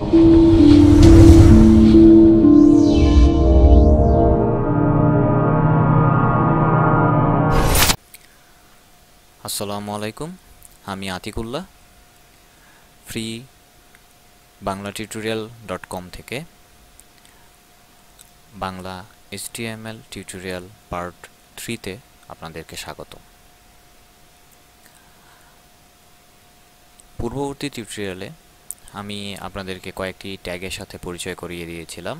আসসালামু আলাইকুম, আমি আতিকুল্লাহ ফ্রি বাংলা টিউটোরিয়াল.com থেকে বাংলা HTML টিউটোরিয়াল পার্ট 3-তে আপনাদেরকে স্বাগত। পূর্ববর্তী টিউটোরিয়ালে আমি আপনাদেরকে কয়েকটি ট্যাগের সাথে পরিচয় করিয়ে দিয়েছিলাম।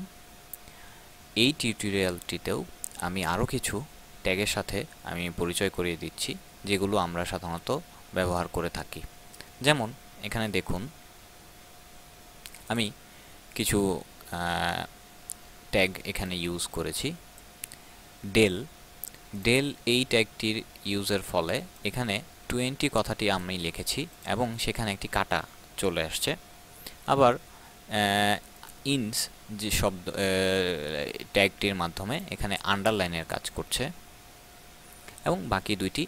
এই টিউটোরিয়ালটিতেও আমি আরও কিছু ট্যাগের সাথে আমি পরিচয় করিয়ে দিচ্ছি, যেগুলো আমরা সাধারণত ব্যবহার করে থাকি। যেমন এখানে দেখুন, আমি কিছু ট্যাগ এখানে ইউজ করেছি। ডেল এই ট্যাগটির ইউজের ফলে এখানে 20 কথাটি আমি লিখেছি এবং সেখানে একটি কাটা চলে আসছে। আবার ইনস যে শব্দ ট্যাগটির মাধ্যমে এখানে আন্ডারলাইনের কাজ করছে এবং বাকি দুইটি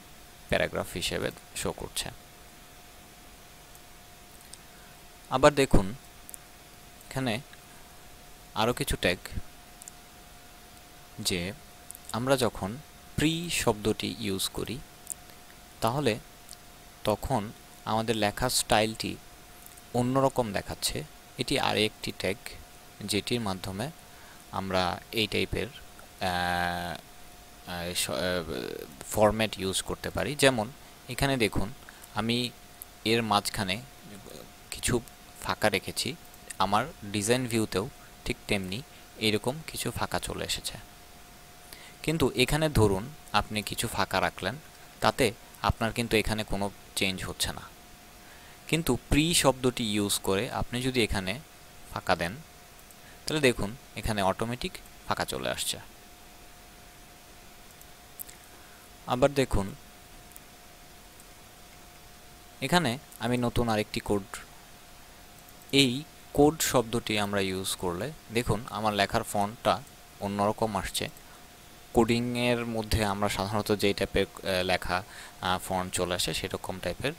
প্যারাগ্রাফ হিসেবে শো করছে। আবার দেখুন এখানে আরও কিছু ট্যাগ, যে আমরা যখন প্রি শব্দটি ইউজ করি তাহলে তখন আমাদের লেখার স্টাইলটি অন্যরকম দেখাচ্ছে। এটি আরেকটি ট্যাগ যেটির মাধ্যমে আমরা এই টাইপের ফরম্যাট ইউজ করতে পারি। যেমন এখানে দেখুন, আমি এর মাঝখানে কিছু ফাঁকা রেখেছি। আমার ডিজাইন ভিউতেও ঠিক তেমনি এরকম কিছু ফাঁকা চলে এসেছে। কিন্তু এখানে ধরুন আপনি কিছু ফাঁকা রাখলেন, তাতে আপনার কিন্তু এখানে কোনো চেঞ্জ হচ্ছে না। কিন্তু প্রি শব্দটি ইউজ করে আপনি যদি এখানে ফাঁকা দেন তাহলে দেখুন এখানে অটোমেটিক ফাঁকা চলে আসছে। আবার দেখুন এখানে আমি নতুন আরেকটি কোড, এই কোড শব্দটি আমরা ইউজ করলে দেখুন আমার লেখার ফন্টটা অন্যরকম আসছে। কোডিংয়ের মধ্যে আমরা সাধারণত যেই টাইপের লেখা ফন্ট চলে আসে সেরকম টাইপের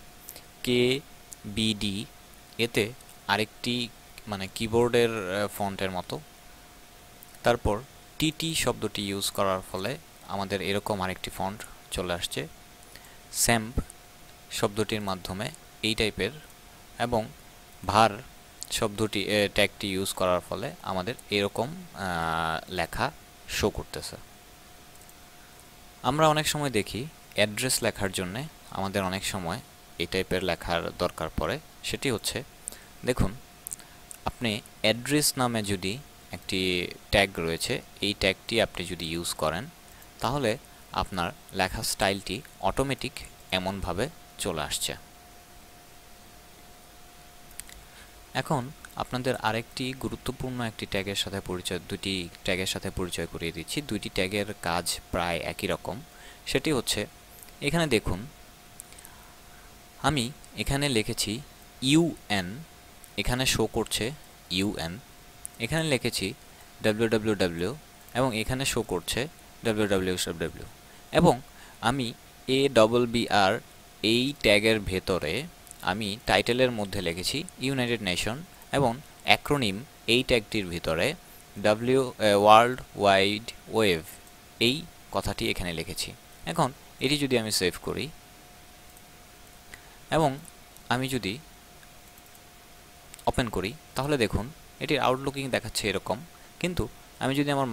KBD, এতে আরেকটি মানে কিবোর্ডের ফন্টের মতো। তারপর TT শব্দটি ইউজ করার ফলে আমাদের এরকম আরেকটি ফন্ট চলে আসছে। স্যাম্প শব্দটির মাধ্যমে এই টাইপের, এবং ভার শব্দটি ট্যাগটি ইউজ করার ফলে আমাদের এরকম লেখা শো করতেছে। আমরা অনেক সময় দেখি অ্যাড্রেস লেখার জন্যে আমাদের অনেক সময় এই টাইপের লেখার দরকার পড়ে। সেটি হচ্ছে, দেখুন আপনি অ্যাড্রেস নামে যদি একটি ট্যাগ রয়েছে, এই ট্যাগটি আপনি যদি ইউজ করেন তাহলে আপনার লেখার স্টাইলটি অটোমেটিক এমনভাবে চলে আসছে। এখন আপনাদের আরেকটি গুরুত্বপূর্ণ একটি ট্যাগের সাথে দুটি ট্যাগের সাথে পরিচয় করিয়ে দিচ্ছি। দুইটি ট্যাগের কাজ প্রায় একই রকম। সেটি হচ্ছে, এখানে দেখুন আমি এখানে লিখেছি UN, এখানে শো করছে UN। এখানে লিখেছি www এবং এখানে শো করছে www। এবং আমি ABBR এই ট্যাগের ভেতরে আমি টাইটেলের মধ্যে লিখেছি ইউনাইটেড নেশন, এবং অ্যাক্রোনিম এই ট্যাগটির ভিতরে ওয়ার্ল্ড ওয়াইড ওয়েব এই কথাটি এখানে লিখেছি। এখন এটি যদি আমি সেভ করি এবং আমি যদি ওপেন করি তাহলে দেখুন এটির আউটলুকিং দেখাচ্ছে এরকম। কিন্তু আমি যদি আমার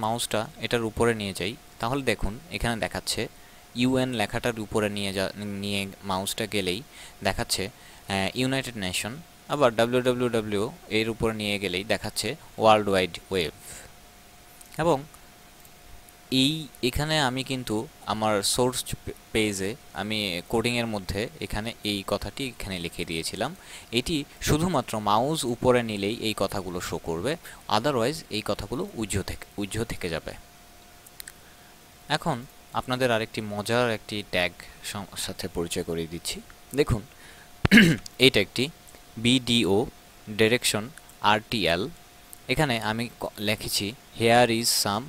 মাউসটা এটার উপরে নিয়ে যাই তাহলে দেখুন এখানে দেখাচ্ছে UN লেখাটার উপরে নিয়ে মাউসটা গেলেই দেখাচ্ছে ইউনাইটেড নেশন। আবার www এর উপরে নিয়ে গেলেই দেখাচ্ছে ওয়ার্ল্ড ওয়াইড ওয়েব। এবং এখানে আমি কিন্তু আমার সোর্স পেজে আমি কোডিংয়ের মধ্যে এখানে এই কথাটি এখানে লিখে দিয়েছিলাম। এটি শুধুমাত্র মাউস উপরে নিলেই এই কথাগুলো শো করবে, আদারওয়াইজ এই কথাগুলো উজ্জ্ব থেকে যাবে। এখন আপনাদের আরেকটি মজার একটি ট্যাগ সাথে পরিচয় করিয়ে দিচ্ছি। দেখুন এই ট্যাগটি BDO ডিরেকশন RTL, এখানে আমি লিখেছি hair is some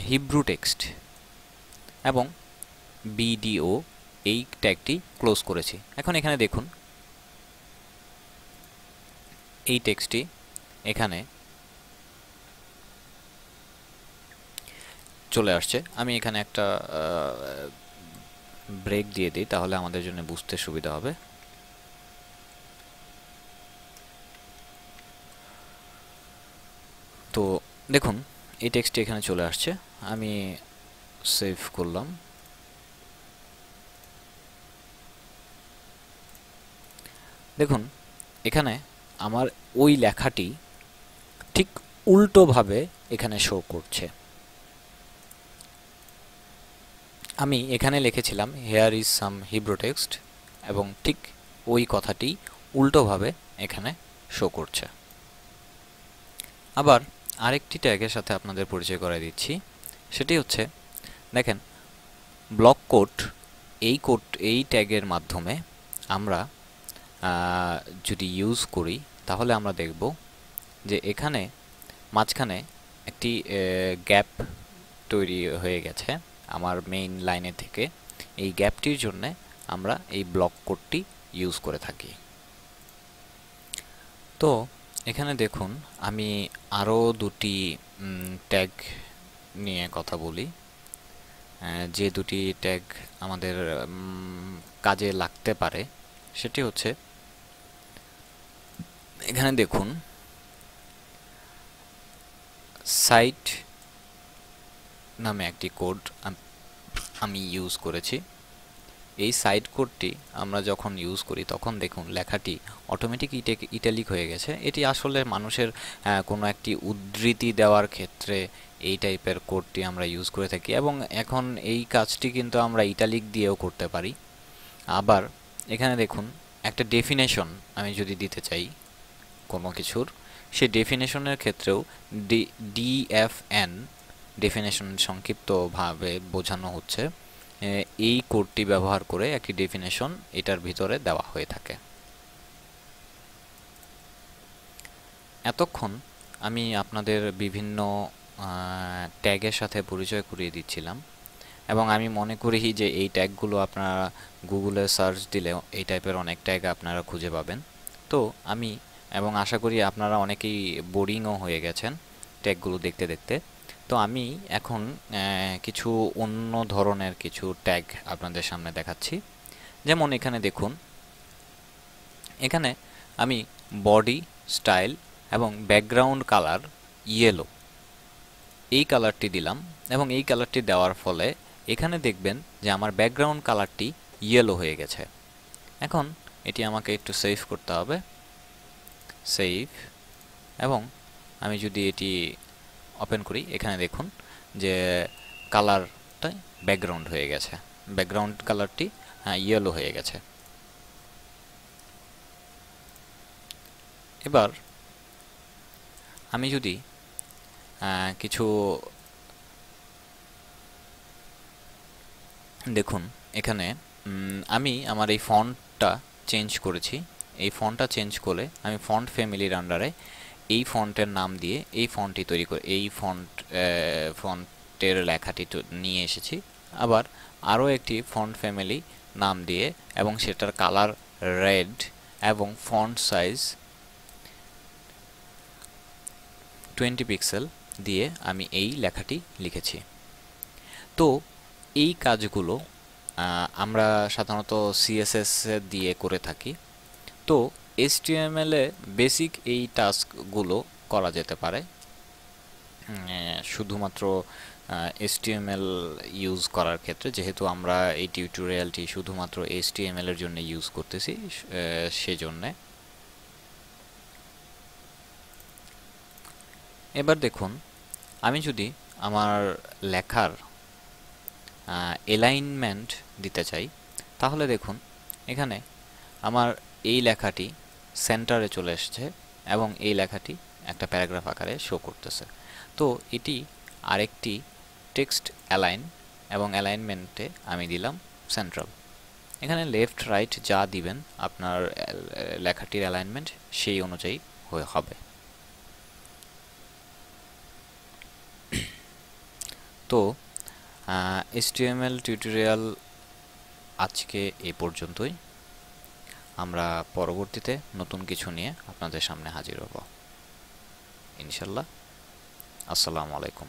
Hebrew text. এবং BDO এই ট্যাগটি ক্লোজ করেছি। এখন এখানে দেখুন এই টেক্সটটি এখানে চলে আসছে। আমি এখানে একটা ব্রেক দিয়ে দিই, তাহলে আমাদের জন্য বুঝতে সুবিধা হবে। তো দেখুন এই টেক্সটটি এখানে চলে আসছে। আমি সেভ করলাম। দেখুন এখানে আমার ওই লেখাটি ঠিক উল্টোভাবে এখানে শো করছে। আমি এখানে লিখেছিলাম hair is some Hebrew text, এবং ঠিক ওই কথাটি উল্টোভাবে এখানে শো করছে। আবার আরেকটি ট্যাগের সাথে আপনাদের পরিচয় করাই দিচ্ছি। সেটি হচ্ছে, দেখেন ব্লক কোড, এই ট্যাগের মাধ্যমে আমরা যদি ইউজ করি তাহলে আমরা দেখব যে এখানে মাঝখানে একটি গ্যাপ তৈরি হয়ে গেছে আমার মেইন লাইনে থেকে। এই গ্যাপটির জন্য আমরা এই ব্লক কোডটি ইউজ করে থাকি। তো এখানে দেখুন আমি আরও দুটি ট্যাগ নিয়ে কথা বলি, যে দুটি ট্যাগ আমাদের কাজে লাগতে পারে। সেটি হচ্ছে, এখানে দেখুন সাইট নামে একটি কোড আমি ইউজ করেছি। এই সাইড কোডটি আমরা যখন ইউজ করি তখন দেখুন লেখাটি অটোমেটিক ইটালিক হয়ে গেছে। এটি আসলে মানুষের কোনো একটি উদ্ধৃতি দেওয়ার ক্ষেত্রে এই টাইপের কোডটি আমরা ইউজ করে থাকি, এবং এখন এই কাজটি কিন্তু আমরা ইটালিক দিয়েও করতে পারি। আবার এখানে দেখুন একটা ডেফিনেশন আমি যদি দিতে চাই কোনো কিছুর, সেই ডেফিনেশনের ক্ষেত্রেও DFN ডেফিনেশন সংক্ষিপ্তভাবে বোঝানো হচ্ছে, এই কোডটি ব্যবহার করে একটি ডেফিনেশন এটার ভিতরে দেওয়া হয়ে থাকে। এতক্ষণ আমি আপনাদের বিভিন্ন ট্যাগের সাথে পরিচয় করিয়ে দিচ্ছিলাম, এবং আমি মনে করি যে এই ট্যাগগুলো আপনারা গুগলে সার্চ দিলেও এই টাইপের অনেক ট্যাগ আপনারা খুঁজে পাবেন। তো আমি আশা করি আপনারা অনেকেই বোরিংও হয়ে গেছেন ট্যাগগুলো দেখতে দেখতে। তো আমি এখন কিছু অন্য ধরনের কিছু ট্যাগ আপনাদের সামনে দেখাচ্ছি। যেমন এখানে দেখুন, এখানে আমি বডি স্টাইল এবং ব্যাকগ্রাউন্ড কালার ইয়েলো এই কালারটি দিলাম, এবং এই কালারটি দেওয়ার ফলে এখানে দেখবেন যে আমার ব্যাকগ্রাউন্ড কালারটি ইয়েলো হয়ে গেছে। এখন এটি আমাকে একটু সেভ করতে হবে, সেভ। এবং আমি যদি এটি ওপেন করি, এখানে দেখুন যে কালারটা ব্যাকগ্রাউন্ড হয়ে গেছে, ব্যাকগ্রাউন্ড কালারটি ইয়েলো হয়ে গেছে। এবার আমি যদি কিছু দেখুন এখানে আমি আমার এই ফন্টটা চেঞ্জ করেছি। এই ফন্টটা চেঞ্জ করে আমি ফন্ট ফ্যামিলির আন্ডারে এই ফন্টের নাম দিয়ে এই ফন্টটি তৈরি করে এই ফন্টের লেখাটি নিয়ে এসেছি। আবার আরও একটি ফন্ট ফ্যামিলি নাম দিয়ে, এবং সেটার কালার রেড এবং ফন্ট সাইজ 20 পিক্সেল দিয়ে আমি এই লেখাটি লিখেছি। তো এই কাজগুলো আমরা সাধারণত CSS দিয়ে করে থাকি। তো HTML এ বেসিক এই টাস্কগুলো করা যেতে পারে শুধুমাত্র HTML ইউজ করার ক্ষেত্রে, যেহেতু আমরা এই টিউটোরিয়ালটি শুধুমাত্র HTML এর জন্য ইউজ করতেছি সেজন্যে। এবার দেখুন আমি যদি আমার লেখার অ্যালাইনমেন্ট দিতে চাই, তাহলে দেখুন এখানে আমার এই লেখাটি সেন্টারে চলে এসেছে এবং এই লেখাটি একটা প্যারাগ্রাফ আকারে শো করতেছে। তো এটি আরেকটি টেক্সট অ্যালাইন, এবং অ্যালাইনমেন্টে আমি দিলাম সেন্ট্রাল। এখানে লেফট রাইট যা দিবেন আপনার লেখাটির অ্যালাইনমেন্ট সেই অনুযায়ী হবে। তো HTML টিউটোরিয়াল আজকে এই পর্যন্তই। আমরা পরবর্তীতে নতুন কিছু নিয়ে আপনাদের সামনে হাজির হব ইনশাল্লাহ। আসসালামু আলাইকুম।